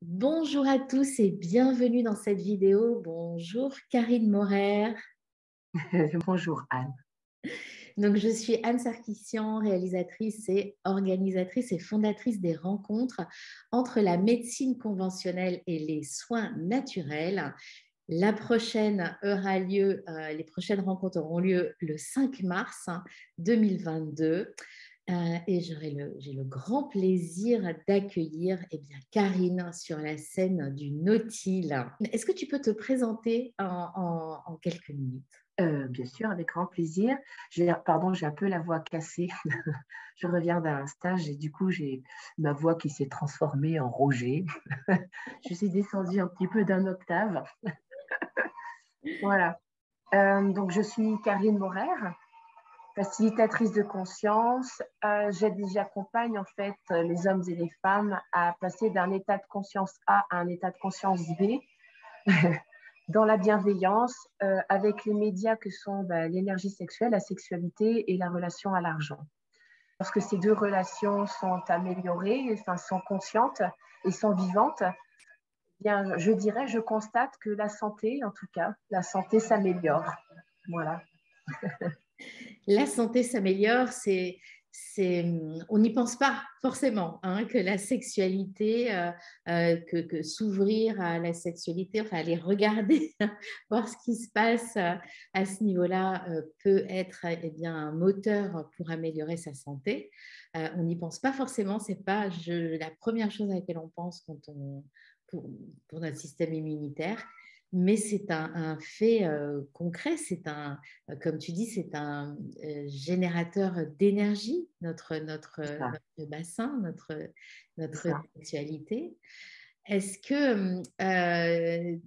Bonjour à tous et bienvenue dans cette vidéo. Bonjour Karine Morer. Bonjour Anne. Donc, je suis Anne Sarkissian, réalisatrice et organisatrice et fondatrice des rencontres entre la médecine conventionnelle et les soins naturels. La prochaine aura lieu, les prochaines rencontres auront lieu le 5 mars 2022. Et j'ai le grand plaisir d'accueillir Karine sur la scène du Nautile. Est-ce que tu peux te présenter en quelques minutes? Bien sûr, avec grand plaisir. Pardon, j'ai un peu la voix cassée. Je reviens d'un stage et du coup, j'ai ma voix qui s'est transformée en Roger. Je suis descendue un petit peu d'un octave. Voilà. Donc, je suis Karine Morer, facilitatrice de conscience. J'accompagne en fait les hommes et les femmes à passer d'un état de conscience A à un état de conscience B. Dans la bienveillance, avec les médias que sont l'énergie sexuelle, la sexualité et la relation à l'argent. Lorsque ces deux relations sont améliorées, enfin, sont conscientes et sont vivantes, eh bien, je constate que la santé, en tout cas, la santé s'améliore. Voilà. La santé s'améliore, on n'y pense pas forcément hein, que la sexualité, que s'ouvrir à la sexualité, enfin aller regarder, voir ce qui se passe à ce niveau-là peut être un moteur pour améliorer sa santé. On n'y pense pas forcément, c'est pas la première chose à laquelle on pense pour notre système immunitaire. Mais c'est un fait concret, comme tu dis, c'est un générateur d'énergie, notre bassin, notre sexualité. Est-ce que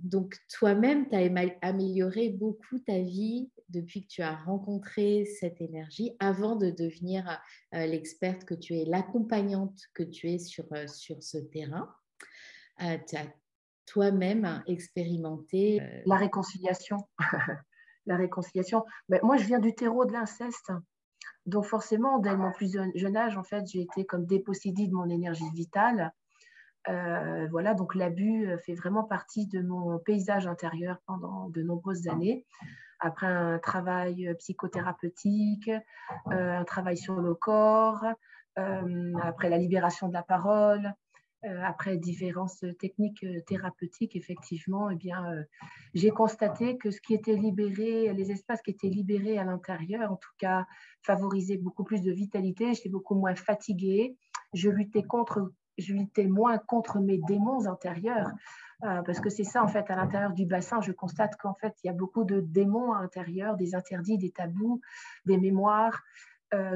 donc toi-même, tu as amélioré beaucoup ta vie depuis que tu as rencontré cette énergie avant de devenir l'experte que tu es, l'accompagnante que tu es sur ce terrain? Tu as toi-même expérimenté La réconciliation. La réconciliation. Mais moi, je viens du terreau de l'inceste. Donc forcément, dès mon plus jeune âge, en fait, j'ai été comme dépossédée de mon énergie vitale. Voilà, donc l'abus fait vraiment partie de mon paysage intérieur pendant de nombreuses années. Après un travail psychothérapeutique, un travail sur le corps, après la libération de la parole, après différentes techniques thérapeutiques, effectivement, j'ai constaté que ce qui était libéré, les espaces qui étaient libérés à l'intérieur, en tout cas, favorisaient beaucoup plus de vitalité. J'étais beaucoup moins fatiguée. Je luttais moins contre mes démons intérieurs, parce que c'est ça, en fait, à l'intérieur du bassin, je constate qu'en fait, il y a beaucoup de démons à l'intérieur, des interdits, des tabous, des mémoires,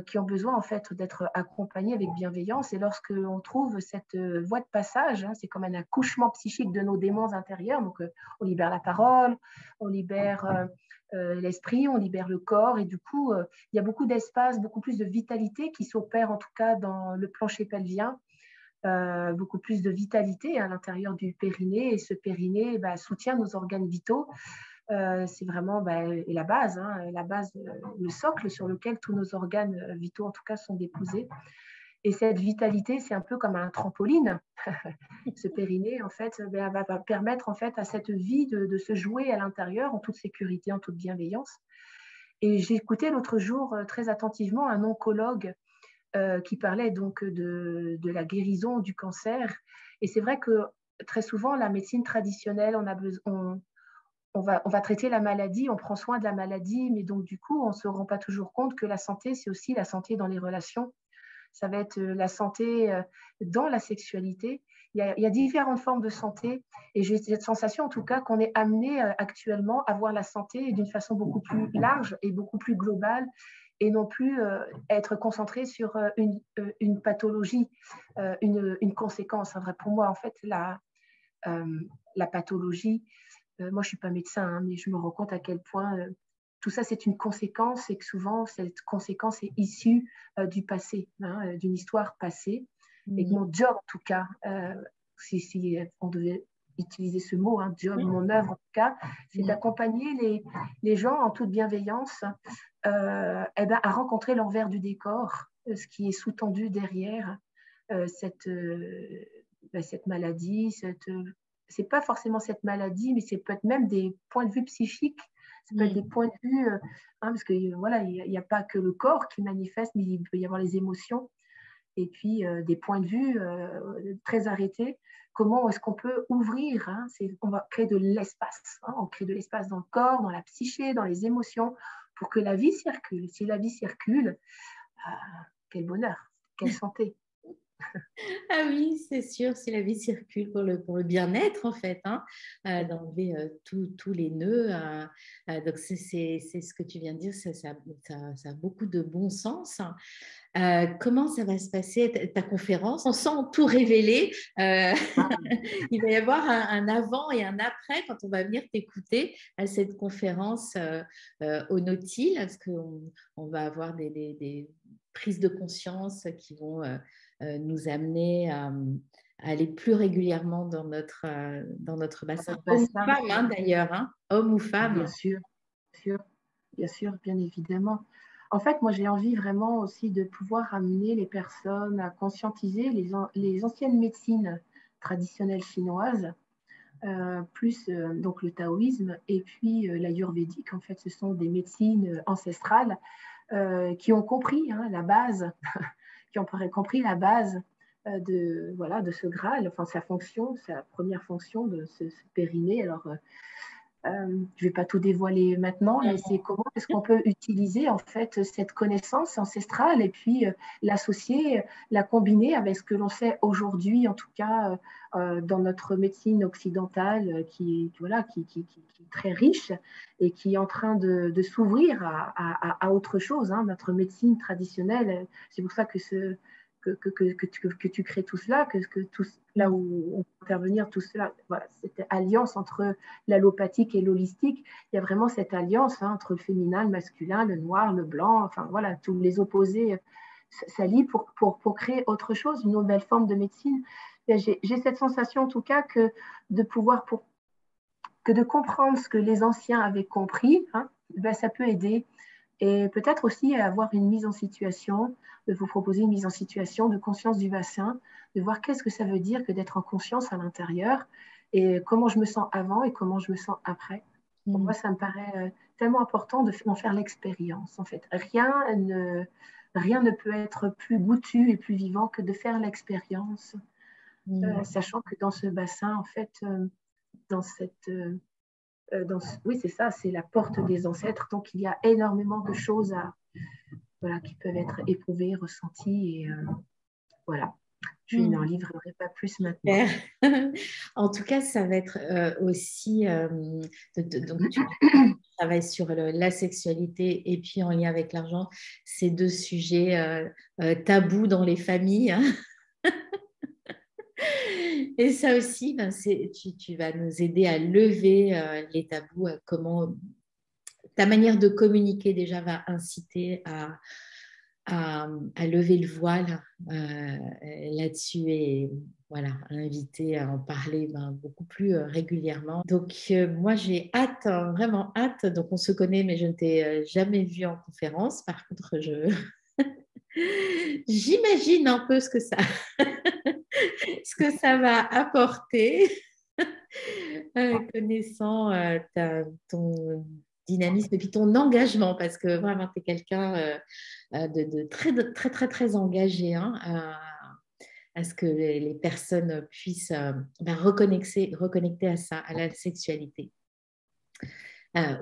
qui ont besoin en fait d'être accompagnés avec bienveillance. Et lorsque on trouve cette voie de passage, hein, c'est comme un accouchement psychique de nos démons intérieurs. Donc, on libère la parole, on libère l'esprit, on libère le corps. Et du coup, il y a beaucoup d'espace, beaucoup plus de vitalité qui s'opère en tout cas dans le plancher pelvien. Beaucoup plus de vitalité à l'intérieur du périnée. Et ce périnée soutient nos organes vitaux. C'est vraiment la base, hein, le socle sur lequel tous nos organes vitaux, en tout cas, sont déposés. Et cette vitalité, c'est un peu comme un trampoline. Ce périnée, en fait, va permettre en fait à cette vie de se jouer à l'intérieur en toute sécurité, en toute bienveillance. Et j'ai écouté l'autre jour très attentivement un oncologue qui parlait donc de la guérison du cancer. Et c'est vrai que très souvent, la médecine traditionnelle, on va traiter la maladie, on prend soin de la maladie, mais donc du coup, on ne se rend pas toujours compte que la santé, c'est aussi la santé dans les relations. Ça va être la santé dans la sexualité. Il y a différentes formes de santé et j'ai cette sensation en tout cas qu'on est amené actuellement à voir la santé d'une façon beaucoup plus large et beaucoup plus globale et non plus être concentré sur une pathologie, une conséquence. Vrai, pour moi, en fait, la pathologie, moi je ne suis pas médecin, hein, mais je me rends compte à quel point tout ça, c'est une conséquence et que souvent, cette conséquence est issue du passé, hein, d'une histoire passée. Et que mon job, en tout cas, si on devait utiliser ce mot, hein, job, mon œuvre, en tout cas, c'est d'accompagner les gens en toute bienveillance à rencontrer l'envers du décor, ce qui est sous-tendu derrière cette maladie, c'est pas forcément cette maladie, mais c'est peut-être même des points de vue psychiques, ça peut être des points de vue, parce que voilà, il n'y a pas que le corps qui manifeste, mais il peut y avoir les émotions, et puis des points de vue très arrêtés. Comment est-ce qu'on peut ouvrir, hein, on va créer de l'espace, hein, on crée de l'espace dans le corps, dans la psyché, dans les émotions, pour que la vie circule. Si la vie circule, quel bonheur, quelle santé. Ah oui, c'est sûr, si la vie circule pour le bien-être, en fait, hein, d'enlever tous les nœuds. Donc, c'est ce que tu viens de dire, ça a beaucoup de bon sens. Comment ça va se passer, ta conférence? On sent tout révéler. Il va y avoir un avant et un après quand on va venir t'écouter à cette conférence au Nautile, parce qu'on va avoir des prises de conscience qui vont nous amener à aller plus régulièrement dans notre bassin. Homme ou femme, hein, d'ailleurs, hein, homme ou femme. Bien sûr, bien sûr, bien évidemment. En fait, moi, j'ai envie vraiment aussi de pouvoir amener les personnes à conscientiser les anciennes médecines traditionnelles chinoises, plus donc le taoïsme et puis l'ayurvédique. En fait, ce sont des médecines ancestrales qui ont compris, hein, la base, qui ont compris la base voilà, de ce Graal, enfin sa fonction, sa première fonction de ce périnée. Alors, je ne vais pas tout dévoiler maintenant, mais c'est comment est-ce qu'on peut utiliser en fait cette connaissance ancestrale et puis l'associer, la combiner avec ce que l'on sait aujourd'hui, en tout cas dans notre médecine occidentale voilà, qui est très riche et qui est en train de s'ouvrir à autre chose, hein, notre médecine traditionnelle. C'est pour ça que tu crées tout cela, là où on peut intervenir, tout cela, voilà, cette alliance entre l'allopathique et l'holistique, il y a vraiment cette alliance, hein, entre le féminin, le masculin, le noir, le blanc, enfin voilà, tous les opposés s'allient pour créer autre chose, une nouvelle forme de médecine. J'ai cette sensation en tout cas que de pouvoir, que de comprendre ce que les anciens avaient compris, hein, ben, ça peut aider. Et peut-être aussi avoir une mise en situation, de vous proposer une mise en situation de conscience du bassin, de voir qu'est-ce que ça veut dire que d'être en conscience à l'intérieur et comment je me sens avant et comment je me sens après. Pour moi, ça me paraît tellement important d'en faire l'expérience. En fait, rien ne peut être plus goûtu et plus vivant que de faire l'expérience, sachant que dans ce bassin, en fait, dans cette oui, c'est ça, c'est la porte des ancêtres. Donc, il y a énormément de choses voilà, qui peuvent être éprouvées, ressenties. Et voilà, je n'en livrerai pas plus maintenant. En tout cas, ça va être aussi. Donc, tu travailles sur la sexualité et puis en lien avec l'argent, ces deux sujets tabous dans les familles. Hein. Et ça aussi, ben, tu vas nous aider à lever les tabous, comment ta manière de communiquer déjà va inciter à lever le voile là-dessus et voilà, à inviter à en parler beaucoup plus régulièrement. Donc, moi, j'ai hâte, hein, vraiment hâte. Donc, on se connaît, mais je ne t'ai jamais vu en conférence. Par contre, j'imagine un peu ce que ça va apporter, connaissant ton dynamisme et puis ton engagement, parce que vraiment, tu es quelqu'un de très, très, très, très engagé, hein, à ce que les personnes puissent reconnecter à ça, à la sexualité,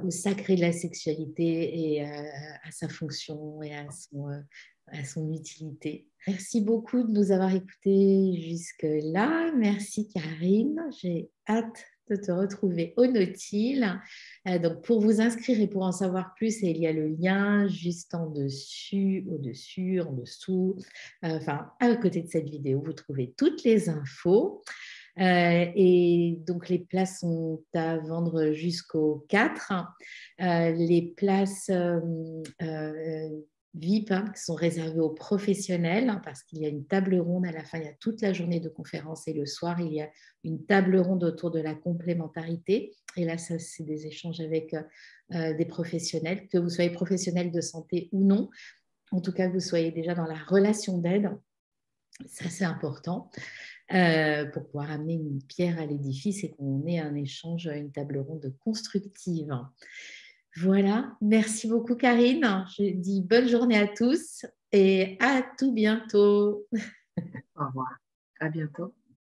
au sacré de la sexualité et à sa fonction et à son utilité. Merci beaucoup de nous avoir écoutés jusque-là. Merci Karine. J'ai hâte de te retrouver au Nautile. Donc pour vous inscrire et pour en savoir plus, il y a le lien juste en dessus, au-dessus, en dessous. Enfin, à côté de cette vidéo, vous trouvez toutes les infos. Et donc, les places sont à vendre jusqu'au 4. Les places VIP, hein, qui sont réservées aux professionnels, hein, parce qu'il y a une table ronde à la fin, il y a toute la journée de conférence et le soir, il y a une table ronde autour de la complémentarité. Et là, ça, c'est des échanges avec des professionnels, que vous soyez professionnel de santé ou non. En tout cas, que vous soyez déjà dans la relation d'aide. Ça, c'est important. pour pouvoir amener une pierre à l'édifice et qu'on ait un échange, une table ronde constructive. Voilà, merci beaucoup Karine. Je dis bonne journée à tous et à tout bientôt. Au revoir. À bientôt.